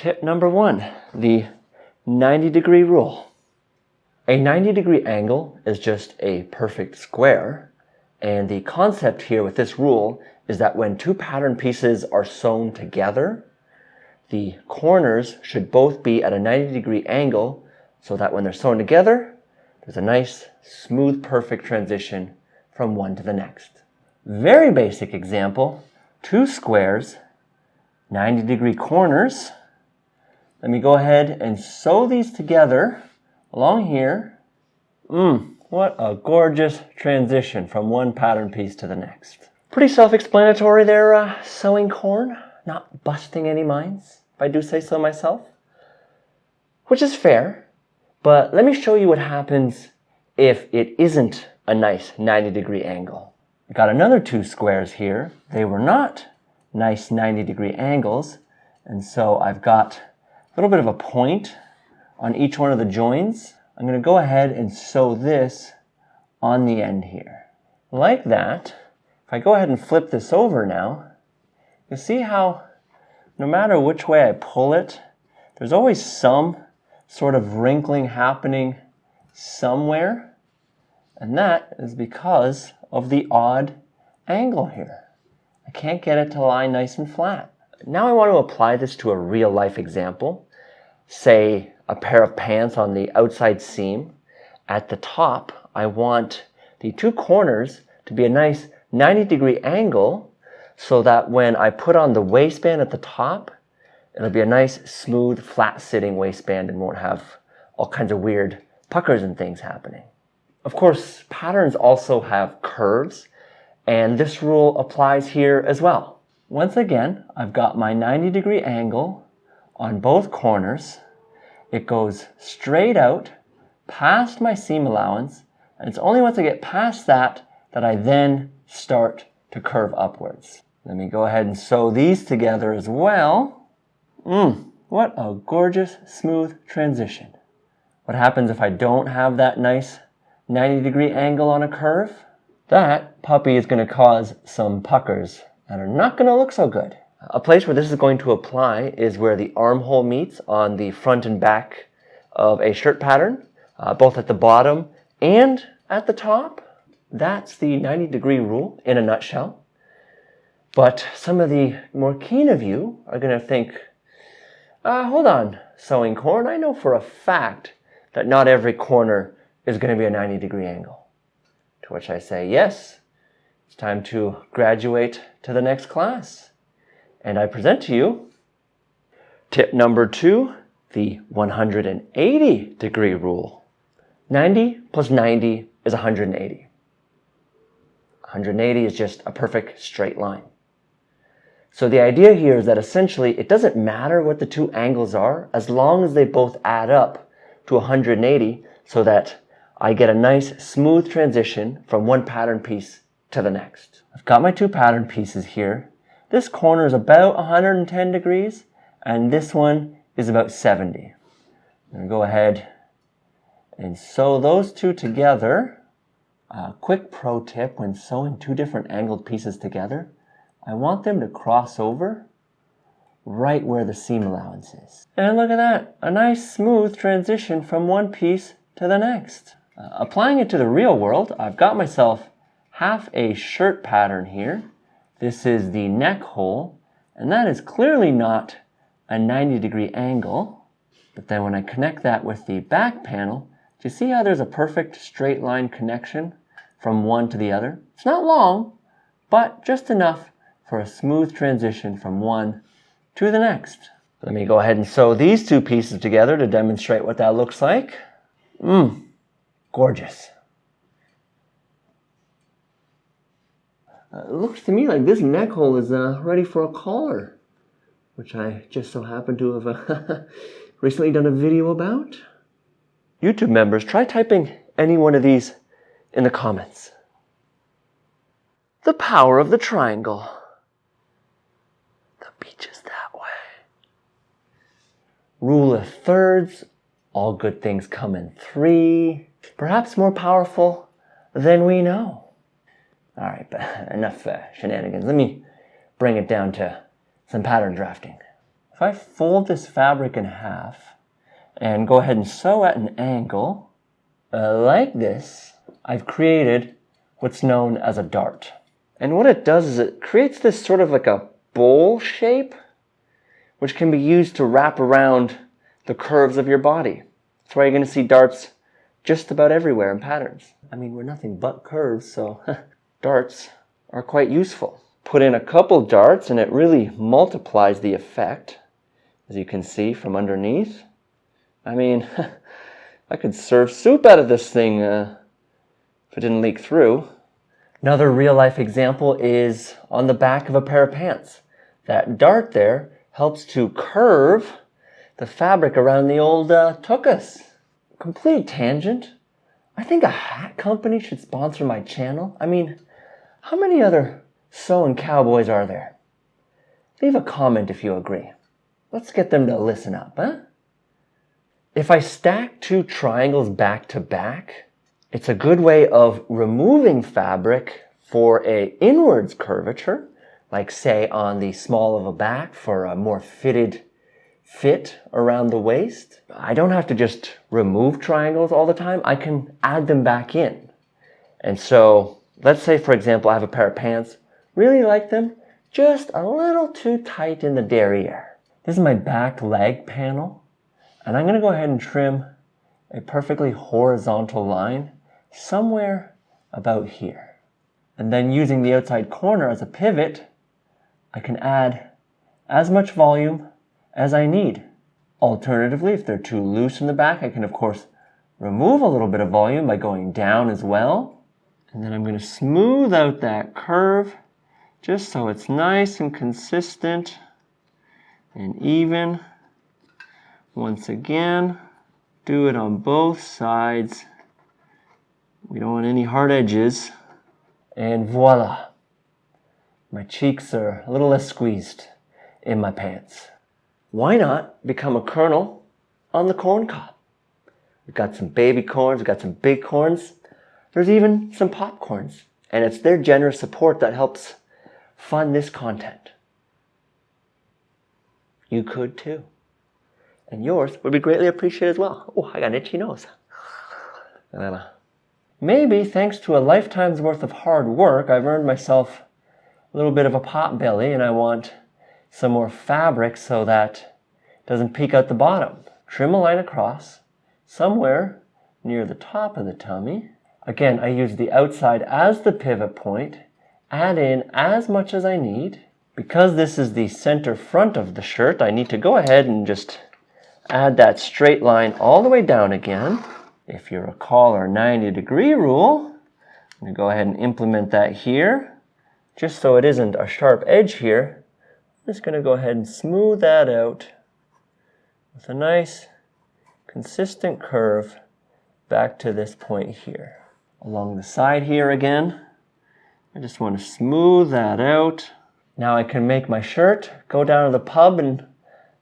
Tip number 1, the 90-degree rule. A 90-degree angle is just a perfect square, and the concept here with this rule is that when two pattern pieces are sewn together, the corners should both be at a 90-degree angle so that when they're sewn together, there's a nice, smooth, perfect transition from one to the next. Very basic example, two squares, 90-degree corners. Let me go ahead and sew these together along here. What a gorgeous transition from one pattern piece to the next. Pretty self-explanatory there, sewing corn. Not busting any minds, if I do say so myself. Which is fair, but let me show you what happens if it isn't a nice 90-degree angle. I've got another two squares here. They were not nice 90-degree angles, and so I've got a little bit of a point on each one of the joins. I'm going to go ahead and sew this on the end here. Like that. If I go ahead and flip this over now, you'll see how no matter which way I pull it, there's always some sort of wrinkling happening somewhere. And that is because of the odd angle here. I can't get it to lie nice and flat. Now I want to apply this to a real life example. Say a pair of pants on the outside seam. At the top, I want the two corners to be a nice 90-degree angle so that when I put on the waistband at the top, it'll be a nice, smooth, flat-sitting waistband and won't have all kinds of weird puckers and things happening. Of course, patterns also have curves, and this rule applies here as well. Once again, I've got my 90-degree angle on both corners. It goes straight out past my seam allowance, and it's only once I get past that that I then start to curve upwards. Let me go ahead and sew these together as well. What a gorgeous, smooth transition. What happens if I don't have that nice 90-degree angle on a curve? That puppy is going to cause some puckers that are not going to look so good. A place where this is going to apply is where the armhole meets on the front and back of a shirt pattern, both at the bottom and at the top. That's the 90-degree rule in a nutshell. But some of the more keen of you are going to think, hold on, sewing corn, I know for a fact that not every corner is going to be a 90-degree angle. To which I say, yes, it's time to graduate to the next class. And I present to you tip number 2, the 180-degree rule. 90 plus 90 is 180. 180 is just a perfect straight line. So the idea here is that essentially it doesn't matter what the two angles are as long as they both add up to 180 so that I get a nice smooth transition from one pattern piece to the next. I've got my two pattern pieces here. This corner is about 110 degrees and this one is about 70. I'm going to go ahead and sew those two together. A quick pro tip when sewing two different angled pieces together, I want them to cross over right where the seam allowance is. And look at that, a nice smooth transition from one piece to the next. Applying it to the real world, I've got myself half a shirt pattern here. This is the neck hole, and that is clearly not a 90-degree angle. But then when I connect that with the back panel, do you see how there's a perfect straight line connection from one to the other? It's not long, but just enough for a smooth transition from one to the next. Let me go ahead and sew these two pieces together to demonstrate what that looks like. Gorgeous. It looks to me like this neck hole is ready for a collar, which I just so happen to have recently done a video about. YouTube members, try typing any one of these in the comments. The power of the triangle. The beach is that way. Rule of thirds. All good things come in 3. Perhaps more powerful than we know. All right, but enough shenanigans. Let me bring it down to some pattern drafting. If I fold this fabric in half and go ahead and sew at an angle, like this, I've created what's known as a dart. And what it does is it creates this sort of like a bowl shape, which can be used to wrap around the curves of your body. That's why you're going to see darts just about everywhere in patterns. I mean, we're nothing but curves, so darts are quite useful. Put in a couple darts and it really multiplies the effect, as you can see from underneath. I mean, I could serve soup out of this thing if it didn't leak through. Another real-life example is on the back of a pair of pants. That dart there helps to curve the fabric around the old tuchus. Complete tangent. I think a hat company should sponsor my channel. I mean, how many other sewing cowboys are there? Leave a comment if you agree. Let's get them to listen up, huh? If I stack two triangles back to back, it's a good way of removing fabric for a inwards curvature, like say on the small of a back for a more fitted fit around the waist. I don't have to just remove triangles all the time. I can add them back in. And so let's say, for example, I have a pair of pants, really like them, just a little too tight in the derriere. This is my back leg panel, and I'm going to go ahead and trim a perfectly horizontal line somewhere about here. And then using the outside corner as a pivot, I can add as much volume as I need. Alternatively, if they're too loose in the back, I can of course remove a little bit of volume by going down as well. And then I'm going to smooth out that curve just so it's nice and consistent and even. Once again, do it on both sides. We don't want any hard edges. And voila! My cheeks are a little less squeezed in my pants. Why not become a kernel on the corn cob? We've got some baby corns, we've got some big corns. There's even some popcorns. And it's their generous support that helps fund this content. You could too. And yours would be greatly appreciated as well. Oh, I got an itchy nose. Maybe thanks to a lifetime's worth of hard work, I've earned myself a little bit of a pot belly and I want some more fabric so that it doesn't peek out the bottom. Trim a line across somewhere near the top of the tummy. Again, I use the outside as the pivot point, add in as much as I need. Because this is the center front of the shirt, I need to go ahead and just add that straight line all the way down again. If you recall our 90-degree rule, I'm going to go ahead and implement that here. Just so it isn't a sharp edge here, I'm just going to go ahead and smooth that out with a nice, consistent curve back to this point here. Along the side here again, I just want to smooth that out. Now I can make my shirt, go down to the pub, and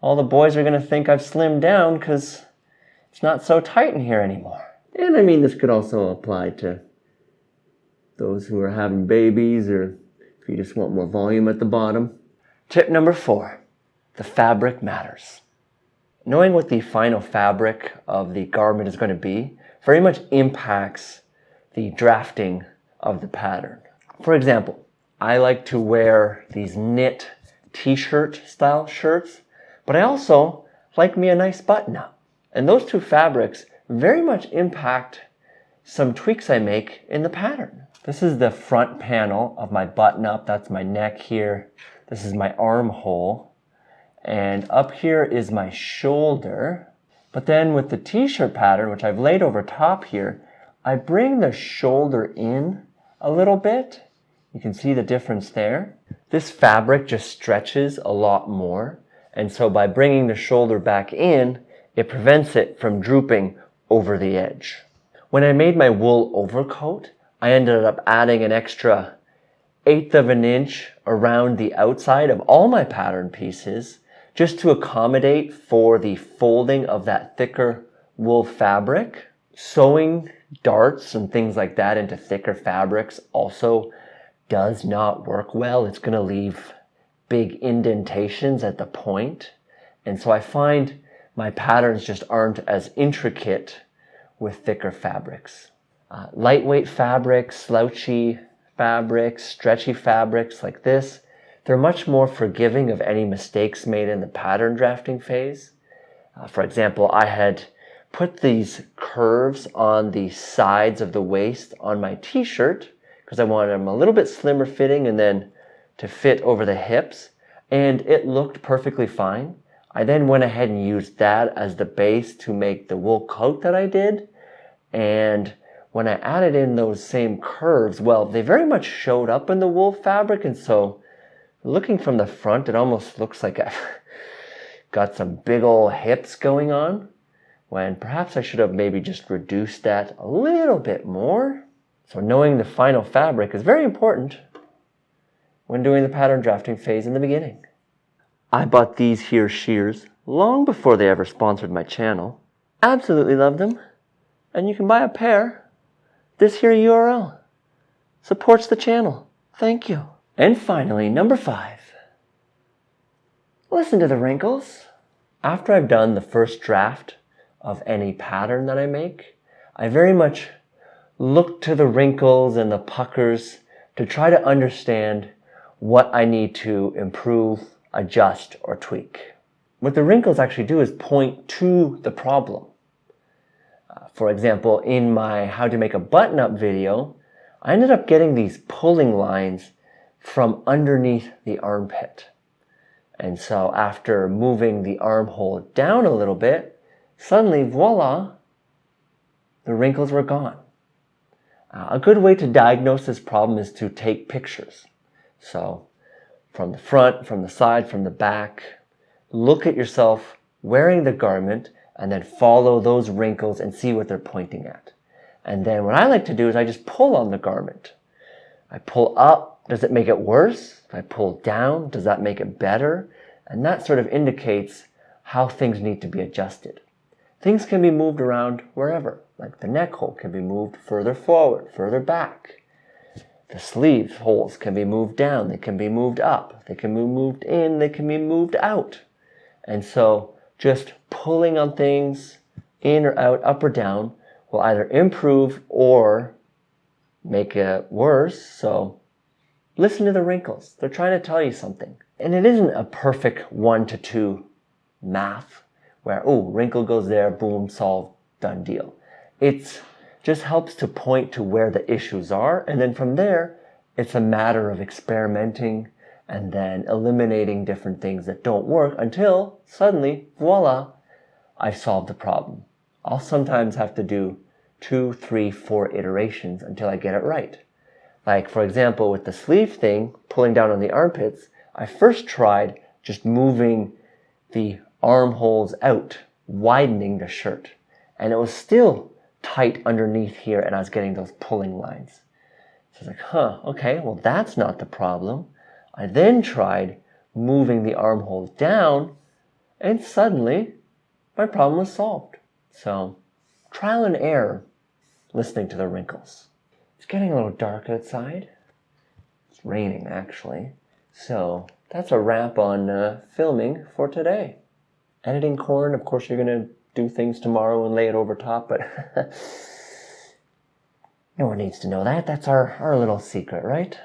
all the boys are going to think I've slimmed down because it's not so tight in here anymore. And I mean, this could also apply to those who are having babies or if you just want more volume at the bottom. Tip number 4, the fabric matters. Knowing what the final fabric of the garment is going to be very much impacts the drafting of the pattern. For example, I like to wear these knit t-shirt style shirts, but I also like me a nice button-up. And those two fabrics very much impact some tweaks I make in the pattern. This is the front panel of my button-up. That's my neck here. This is my armhole. And up here is my shoulder. But then with the t-shirt pattern, which I've laid over top here, I bring the shoulder in a little bit. You can see the difference there. This fabric just stretches a lot more. And so by bringing the shoulder back in, it prevents it from drooping over the edge. When I made my wool overcoat, I ended up adding an extra 1/8 of an inch around the outside of all my pattern pieces just to accommodate for the folding of that thicker wool fabric. Sewing darts and things like that into thicker fabrics also does not work well. It's going to leave big indentations at the point. And so I find my patterns just aren't as intricate with thicker fabrics. Lightweight fabrics, slouchy fabrics, stretchy fabrics like this, they're much more forgiving of any mistakes made in the pattern drafting phase. For example, I had put these curves on the sides of the waist on my t-shirt because I wanted them a little bit slimmer fitting and then to fit over the hips, and it looked perfectly fine. I then went ahead and used that as the base to make the wool coat that I did, and when I added in those same curves, well, they very much showed up in the wool fabric, and so looking from the front, it almost looks like I've got some big old hips going on, when perhaps I should have maybe just reduced that a little bit more. So knowing the final fabric is very important when doing the pattern drafting phase in the beginning. I bought these here shears long before they ever sponsored my channel. Absolutely love them. And you can buy a pair. This here URL supports the channel. Thank you. And finally, number 5. Listen to the wrinkles. After I've done the first draft of any pattern that I make, I very much look to the wrinkles and the puckers to try to understand what I need to improve, adjust, or tweak. What the wrinkles actually do is point to the problem. For example, in my how to make a button-up video, I ended up getting these pulling lines from underneath the armpit. And so after moving the armhole down a little bit, suddenly, voila, the wrinkles were gone. A good way to diagnose this problem is to take pictures. So from the front, from the side, from the back, look at yourself wearing the garment and then follow those wrinkles and see what they're pointing at. And then what I like to do is I just pull on the garment. I pull up, does it make it worse? If I pull down, does that make it better? And that sort of indicates how things need to be adjusted. Things can be moved around wherever, like the neck hole can be moved further forward, further back. The sleeve holes can be moved down, they can be moved up, they can be moved in, they can be moved out. And so just pulling on things in or out, up or down, will either improve or make it worse. So listen to the wrinkles. They're trying to tell you something. And it isn't a perfect 1 to 2 math where, oh, wrinkle goes there, boom, solved, done deal. It just helps to point to where the issues are. And then from there, it's a matter of experimenting and then eliminating different things that don't work until suddenly, voila, I've solved the problem. I'll sometimes have to do 2, 3, 4 iterations until I get it right. Like, for example, with the sleeve thing, pulling down on the armpits, I first tried just moving the armholes out, widening the shirt. And it was still tight underneath here and I was getting those pulling lines. So I was like, okay, well that's not the problem. I then tried moving the armholes down and suddenly my problem was solved. So trial and error, listening to the wrinkles. It's getting a little dark outside. It's raining actually. So that's a wrap on filming for today. Editing corn, of course you're going to do things tomorrow and lay it over top, but no one needs to know that. That's our little secret, right?